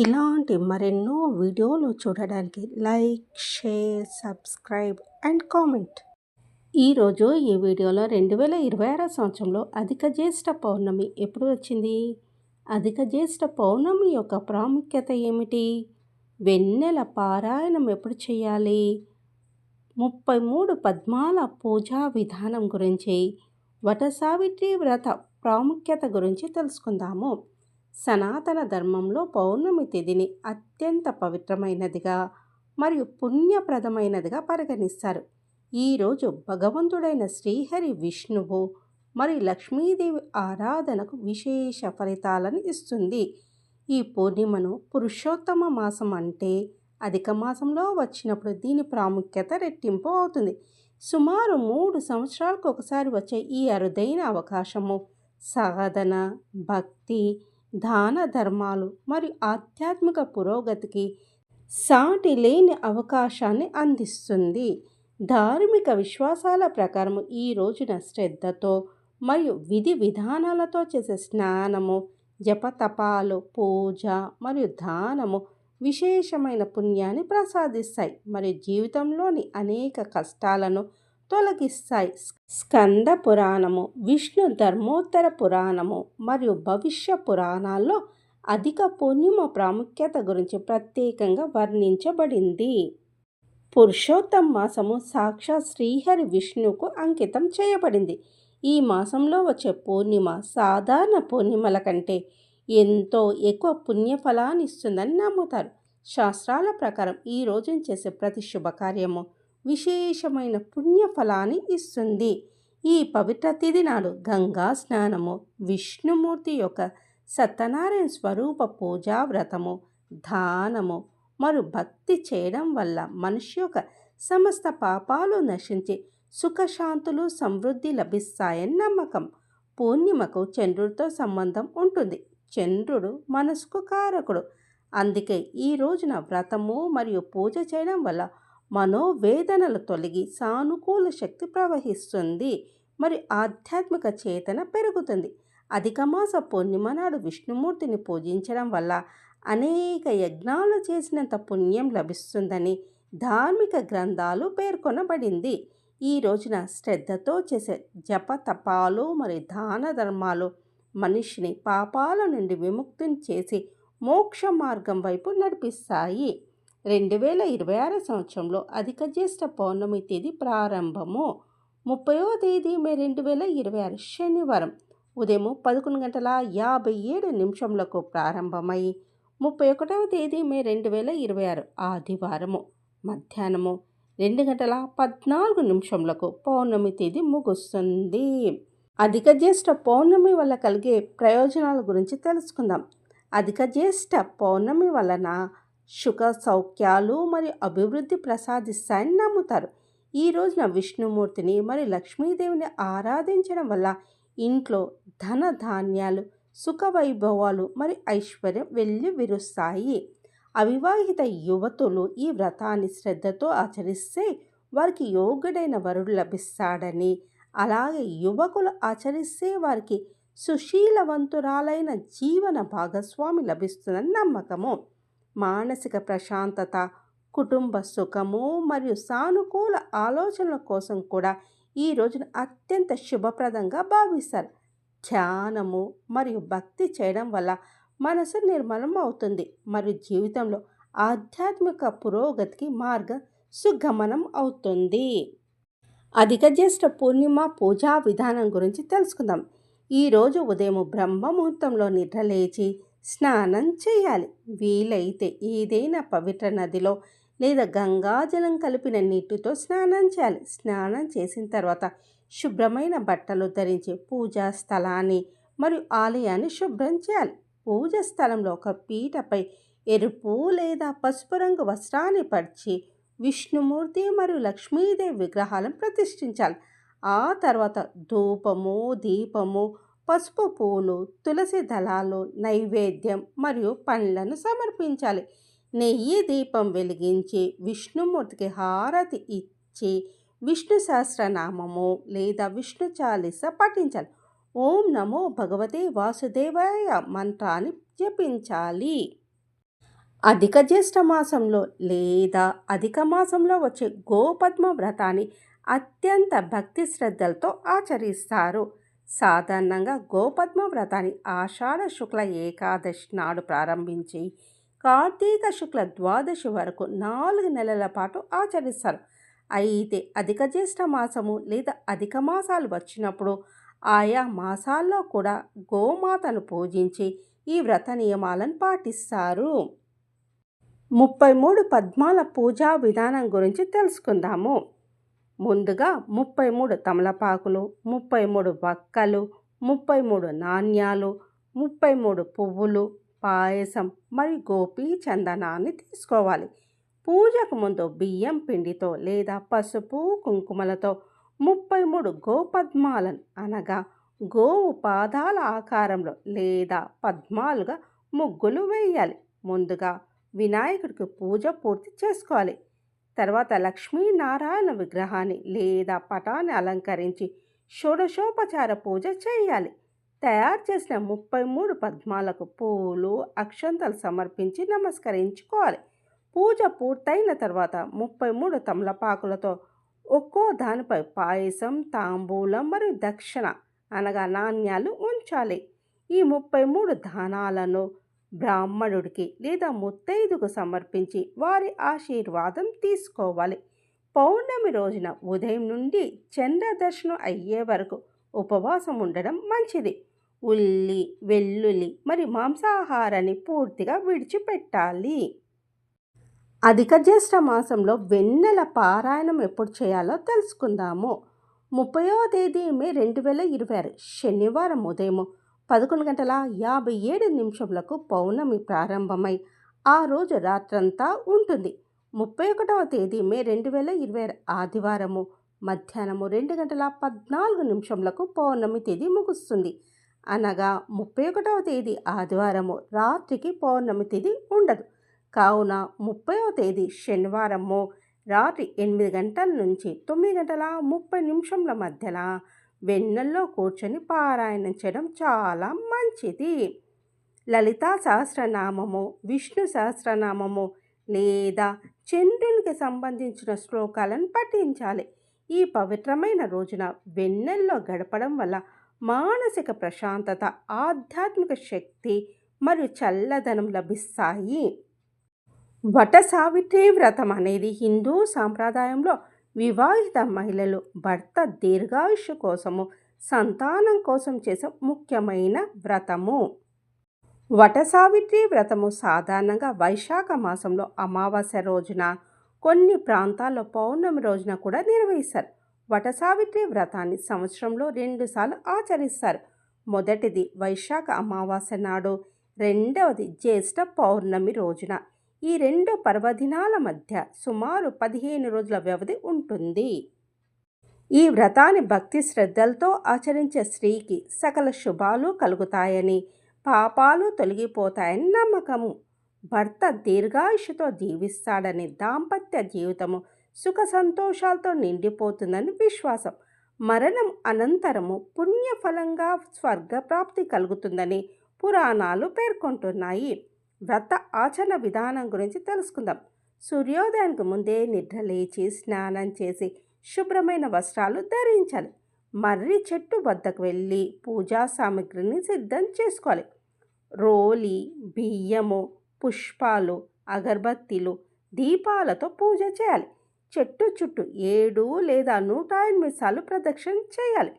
ఇలాంటి మరెన్నో వీడియోలు చూడడానికి like, share, subscribe and comment. ఈరోజు ఈ వీడియోలో 2026 సంవత్సరంలో అధిక జ్యేష్ఠ పౌర్ణమి ఎప్పుడు వచ్చింది? అధిక జ్యేష్ఠ పౌర్ణమి యొక్క ప్రాముఖ్యత ఏమిటి? వెన్నెల పారాయణం ఎప్పుడు చేయాలి? 33 పద్మాల పూజా విధానం గురించి, వటసావిత్రి వ్రత ప్రాముఖ్యత గురించి తెలుసుకుందాము. సనాతన ధర్మంలో పౌర్ణమి తిథిని అత్యంత పవిత్రమైనదిగా మరియు పుణ్యప్రదమైనదిగా పరిగణిస్తారు. ఈరోజు భగవంతుడైన శ్రీహరి విష్ణువు మరియు లక్ష్మీదేవి ఆరాధనకు విశేష ఫలితాలను ఇస్తుంది. ఈ పూర్ణిమను పురుషోత్తమ మాసం అంటే అధిక మాసంలో వచ్చినప్పుడు దీని ప్రాముఖ్యత రెట్టింపు అవుతుంది. సుమారు 3 సంవత్సరాలకు ఒకసారి వచ్చే ఈ అరుదైన అవకాశము సాధన, భక్తి, దాన ధర్మాలు మరియు ఆధ్యాత్మిక పురోగతికి సాటి లేని అవకాశాన్ని అందిస్తుంది. ధార్మిక విశ్వాసాల ప్రకారం ఈ రోజున శ్రద్ధతో మరియు విధి విధానాలతో చేసే స్నానము, జపతపాలు, పూజ మరియు దానము విశేషమైన పుణ్యాన్ని ప్రసాదిస్తాయి మరియు జీవితంలోని అనేక కష్టాలను తొలగిస్తాయి. స్కంద పురాణము, విష్ణు ధర్మోత్తర పురాణము మరియు భవిష్య పురాణాల్లో అధిక పూర్ణిమ ప్రాముఖ్యత గురించి ప్రత్యేకంగా వర్ణించబడింది. పురుషోత్తమ మాసము సాక్షాత్ శ్రీహరి విష్ణువుకు అంకితం చేయబడింది. ఈ మాసంలో వచ్చే పూర్ణిమ సాధారణ పూర్ణిమల కంటే ఎంతో ఎక్కువ పుణ్యఫలాన్ని ఇస్తుందని నమ్ముతారు. శాస్త్రాల ప్రకారం ఈ రోజున చేసే ప్రతి శుభకార్యము విశేషమైన పుణ్యఫలాన్ని ఇస్తుంది. ఈ పవిత్ర తిథి నాడు గంగా స్నానము, విష్ణుమూర్తి యొక్క సత్యనారాయణ స్వరూప పూజా వ్రతము, దానము మరియు భక్తి చేయడం వల్ల మనిషి యొక్క సమస్త పాపాలు నశించి సుఖశాంతులు సమృద్ధి లభిస్తాయని నమ్మకం. పూర్ణిమకు చంద్రుడితో సంబంధం ఉంటుంది. చంద్రుడు మనసుకు కారకుడు. అందుకే ఈ రోజున వ్రతము మరియు పూజ చేయడం వల్ల మనోవేదనలు తొలగి సానుకూల శక్తి ప్రవహిస్తుంది మరియు ఆధ్యాత్మిక చేతన పెరుగుతుంది. అధిక మాస పూర్ణిమ నాడు విష్ణుమూర్తిని పూజించడం వల్ల అనేక యజ్ఞాలు చేసినంత పుణ్యం లభిస్తుందని ధార్మిక గ్రంథాలు పేర్కొనబడింది. ఈ రోజున శ్రద్ధతో చేసే జప తపాలు మరియు దాన ధర్మాలు మనిషిని పాపాల నుండి విముక్తిని చేసి మోక్ష మార్గం వైపు నడిపిస్తాయి. 2026 సంవత్సరంలో అధిక జ్యేష్ఠ పౌర్ణమి తేదీ ప్రారంభము 30వ తేదీ మే 2026 శనివారం ఉదయం 11:57 ప్రారంభమై 31వ తేదీ మే 2026 ఆదివారము మధ్యాహ్నము 2:14 పౌర్ణమి తేదీ ముగుస్తుంది. అధిక జ్యేష్ఠ పౌర్ణమి వల్ల కలిగే ప్రయోజనాల గురించి తెలుసుకుందాం. అధిక జ్యేష్ఠ పౌర్ణమి వలన సుఖ సౌఖ్యాలు మరియు అభివృద్ధి ప్రసాదిస్తాయని నమ్ముతారు. ఈ రోజున విష్ణుమూర్తిని మరియు లక్ష్మీదేవిని ఆరాధించడం వల్ల ఇంట్లో ధన ధాన్యాలు, సుఖ వైభవాలు మరియు ఐశ్వర్యం వెళ్ళి విరుస్తాయి. అవివాహిత యువతులు ఈ వ్రతాన్ని శ్రద్ధతో ఆచరిస్తే వారికి యోగ్యుడైన వరుడు లభిస్తాడని, అలాగే యువకులు ఆచరిస్తే వారికి సుశీలవంతురాలైన జీవన భాగస్వామి లభిస్తుందని నమ్మకము. మానసిక ప్రశాంతత, కుటుంబ సుఖము మరియు సానుకూల ఆలోచనల కోసం కూడా ఈ రోజున అత్యంత శుభప్రదంగా భావిస్తారు. ధ్యానము మరియు భక్తి చేయడం వల్ల మనసు నిర్మలం అవుతుంది మరియు జీవితంలో ఆధ్యాత్మిక పురోగతికి మార్గం సుగమనం అవుతుంది. అధిక జ్యేష్ఠ పూర్ణిమ పూజా విధానం గురించి తెలుసుకుందాం. ఈరోజు ఉదయం బ్రహ్మ ముహూర్తంలో నిద్రలేచి స్నానం చేయాలి. వీలైతే ఏదైనా పవిత్ర నదిలో లేదా గంగాజలం కలిపిన నీటితో స్నానం చేయాలి. స్నానం చేసిన తర్వాత శుభ్రమైన బట్టలు ధరించి పూజా స్థలాన్ని మరియు ఆలయాన్ని శుభ్రం చేయాలి. పూజ స్థలంలో ఒక పీటపై ఎరుపు లేదా పసుపు రంగు వస్త్రాన్ని పరిచి విష్ణుమూర్తి మరియు లక్ష్మీదేవి విగ్రహాలను ప్రతిష్ఠించాలి. ఆ తర్వాత ధూపము, దీపము, పసుపు పూలు, తులసి దళాలు, నైవేద్యం మరియు పండ్లను సమర్పించాలి. నెయ్యి దీపం వెలిగించి విష్ణుమూర్తికి హారతి ఇచ్చి విష్ణు సహస్రనామము లేదా విష్ణు చాలీస పఠించాలి. ఓం నమో భగవతే వాసుదేవాయ మంత్రాన్ని జపించాలి. అధిక జ్యేష్ఠ మాసంలో లేదా అధిక మాసంలో వచ్చే గోపద్మ వ్రతాన్ని అత్యంత భక్తి శ్రద్ధలతో ఆచరిస్తారు. సాధారణంగా గోపద్మ వ్రతాన్ని ఆషాఢ శుక్ల ఏకాదశి నాడు ప్రారంభించి కార్తీక శుక్ల ద్వాదశి వరకు 4 నెలల పాటు ఆచరిస్తారు. అయితే అధిక జ్యేష్ఠ మాసము లేదా అధిక మాసాలు వచ్చినప్పుడు ఆయా మాసాల్లో కూడా గోమాతను పూజించి ఈ వ్రత నియమాలను పాటిస్తారు. 33 పద్మాల పూజా విధానం గురించి తెలుసుకుందాము. ముందుగా 33 తమలపాకులు, 33 వక్కలు, 33 నాణ్యాలు, 33 పువ్వులు, పాయసం మరియు గోపీ చందనాన్ని తీసుకోవాలి. పూజకు ముందు బియ్యం పిండితో లేదా పసుపు కుంకుమలతో 33 గోపద్మాలను అనగా గోవు పాదాల ఆకారంలో లేదా పద్మాలుగా ముగ్గులు వేయాలి. ముందుగా వినాయకుడికి పూజ పూర్తి చేసుకోవాలి. తర్వాత లక్ష్మీనారాయణ విగ్రహాన్ని లేదా పటాన్ని అలంకరించి షోడశోపచార పూజ చేయాలి. తయారు చేసిన 33 పద్మాలకు పూలు అక్షంతలు సమర్పించి నమస్కరించుకోవాలి. పూజ పూర్తయిన తర్వాత 33 తమలపాకులతో ఒక్కో దానిపై పాయసం, తాంబూలం మరియు దక్షిణ అనగా నాణ్యాలు ఉంచాలి. ఈ 33 దానాలను బ్రాహ్మణుడికి లేదా ముత్తైదుకు సమర్పించి వారి ఆశీర్వాదం తీసుకోవాలి. పౌర్ణమి రోజున ఉదయం నుండి చంద్ర దర్శనం అయ్యే వరకు ఉపవాసం ఉండడం మంచిది. ఉల్లి, వెల్లుల్లి మరియు మాంసాహారాన్ని పూర్తిగా విడిచిపెట్టాలి. అధిక జ్యేష్ఠ మాసంలో వెన్నెల పారాయణం ఎప్పుడు చేయాలో తెలుసుకుందాము. 30వ తేదీ మే 2026 శనివారం ఉదయం 11:57 పౌర్ణమి ప్రారంభమై ఆ రోజు రాత్రంతా ఉంటుంది. 31వ తేదీ మే 2026 ఆదివారము మధ్యాహ్నం 2:14 పౌర్ణమి తేదీ ముగుస్తుంది. అనగా 31వ తేదీ ఆదివారము రాత్రికి పౌర్ణమి తేదీ ఉండదు. కావున 30వ తేదీ శనివారము రాత్రి 8 గంటల నుంచి 9:30 మధ్యలో వెన్నెల్లో కూర్చొని పారాయణం చేయడం చాలా మంచిది. లలితా సహస్రనామము, విష్ణు సహస్రనామము లేదా చంద్రునికి సంబంధించిన శ్లోకాలను పఠించాలి. ఈ పవిత్రమైన రోజున వెన్నెల్లో గడపడం వల్ల మానసిక ప్రశాంతత, ఆధ్యాత్మిక శక్తి మరియు చల్లదనం లభిస్తాయి. వట సావిత్రి వ్రతం అనేది హిందూ సాంప్రదాయంలో వివాహిత మహిళలు భర్త దీర్ఘాయుష్షు కోసము, సంతానం కోసం చేసే ముఖ్యమైన వ్రతము. వట సావిత్రి వ్రతము సాధారణంగా వైశాఖ మాసంలో అమావాస్య రోజున, కొన్ని ప్రాంతాల్లో పౌర్ణమి రోజున కూడా నిర్వహిస్తారు. వట సావిత్రి వ్రతాన్ని సంవత్సరంలో 2 సార్లు ఆచరిస్తారు. మొదటిది వైశాఖ అమావాస్య నాడు, రెండవది జ్యేష్ఠ పౌర్ణమి రోజున. ఈ 2 పర్వదినాల మధ్య సుమారు 15 రోజుల వ్యవధి ఉంటుంది. ఈ వ్రతాన్ని భక్తి శ్రద్ధలతో ఆచరించే స్త్రీకి సకల శుభాలు కలుగుతాయని, పాపాలు తొలగిపోతాయని నమ్మకము. భర్త దీర్ఘాయుష్తో జీవిస్తాడని, దాంపత్య జీవితము సుఖ సంతోషాలతో నిండిపోతుందని విశ్వాసం. మరణం అనంతరము పుణ్యఫలంగా స్వర్గప్రాప్తి కలుగుతుందని పురాణాలు పేర్కొంటున్నాయి. వ్రత ఆచరణ విధానం గురించి తెలుసుకుందాం. సూర్యోదయానికి ముందే నిద్రలేచి స్నానం చేసి శుభ్రమైన వస్త్రాలు ధరించాలి. మర్రి చెట్టు వద్దకు వెళ్ళి పూజా సామాగ్రిని సిద్ధం చేసుకోవాలి. రోలి, బియ్యము, పుష్పాలు, అగరబత్తీలు, దీపాలతో పూజ చేయాలి. చెట్టు చుట్టూ 7 లేదా 108 సార్లు ప్రదక్షిణ చేయాలి.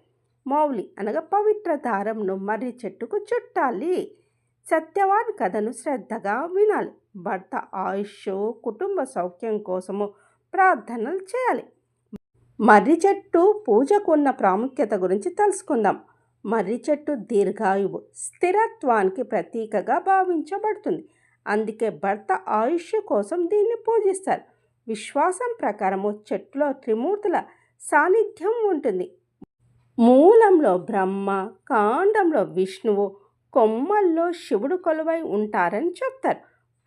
మౌలి అనగా పవిత్ర దారంను మర్రి చెట్టుకు చుట్టాలి. సత్యవాన్ కథను శ్రద్ధగా వినాలి. భర్త ఆయుష్, కుటుంబ సౌఖ్యం కోసము ప్రార్థనలు చేయాలి. మర్రి చెట్టు పూజకు ఉన్న ప్రాముఖ్యత గురించి తెలుసుకుందాం. మర్రి చెట్టు దీర్ఘాయువు, స్థిరత్వానికి ప్రతీకగా భావించబడుతుంది. అందుకే భర్త ఆయుష్ కోసం దీన్ని పూజిస్తారు. విశ్వాసం ప్రకారము చెట్టులో త్రిమూర్తుల సాన్నిధ్యం ఉంటుంది. మూలంలో బ్రహ్మ, కాండంలో విష్ణువు, కొమ్మల్లో శివుడు కొలువై ఉంటారని చెప్తారు.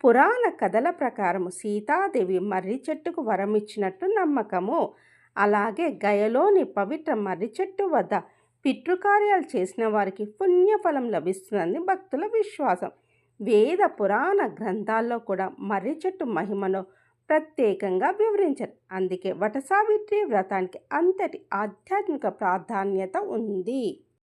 పురాణ కథల ప్రకారము సీతాదేవి మర్రి చెట్టుకు వరం ఇచ్చినట్టు నమ్మకము. అలాగే గయలోని పవిత్ర మర్రి చెట్టు వద్ద పితృకార్యాలు చేసిన వారికి పుణ్యఫలం లభిస్తుందని భక్తుల విశ్వాసం. వేద పురాణ గ్రంథాల్లో కూడా మర్రి చెట్టు మహిమను ప్రత్యేకంగా వివరించారు. అందుకే వట సావిత్రి వ్రతానికి అంతటి ఆధ్యాత్మిక ప్రాధాన్యత ఉంది.